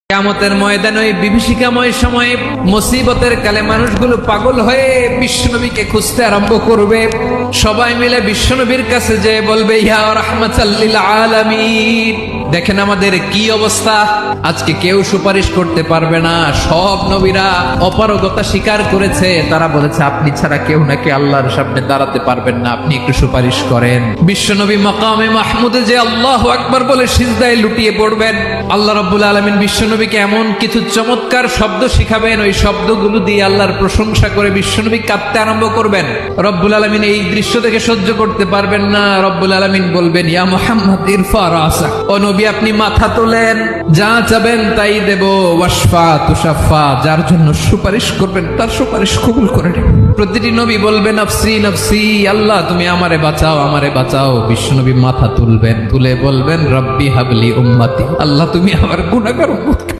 কিয়ামতের ময়দানে ওই বিভীষিকাময় সময়ে মুসিবতের কালে মানুষগুলো পাগল হয়ে বিশ্বনবীকে খুঁজতে আরম্ভ করবে। সবাই মিলে বিশ্বনবীর কাছে যেয়ে বলবে, ইয়া রাহমাতাল লিল আলামিন। দেখেন আমাদের কি অবস্থা, আজকে কেউ সুপারিশ করতে পারবে না। সব নবীরা অপারগতা স্বীকার করেছে, তারা বলেছে আপনি ছাড়া কেউ নাকি আল্লাহর সামনে দাঁড়াতে পারবেন না, আপনি একটু সুপারিশ করেন। বিশ্বনবী মাকামে মাহমুদে যে আল্লাহু আকবার বলে সিজদায় লুটিয়ে পড়বেন। আল্লাহ রাব্বুল আলামিন বিশ্বনবীকে এমন কিছু চমৎকার শব্দ শিখাবেন, ওই শব্দগুলো দিয়ে আল্লাহর প্রশংসা করে বিশ্বনবী কাঁদতে আরম্ভ করবেন। রব্বুল আলামিন এই দৃশ্য থেকে সহ্য করতে পারবেন না। রব্বুল আলামিন বলবেন, ইয়া মুহাম্মদ ইরফা রাসাক, ও নবী আপনি মাথা তোলেন, যা চাবেন তাই দেব। ওয়াশফা তুশাফা, যার জন্য সুপারিশ করবেন তার সুপারিশ কবুল করে নেব। প্রতিটি নবী বলবেন, নফসি নফসি, আল্লাহ তুমি আমারে বাঁচাও, আমারে বাঁচাও। বিশ্বনবী মাথা তুলবেন, তুলে বলবেন, রব্বি হাবলি উম্মতি, আল্লাহ তুমি আমার গুনাহগার উম্মতকে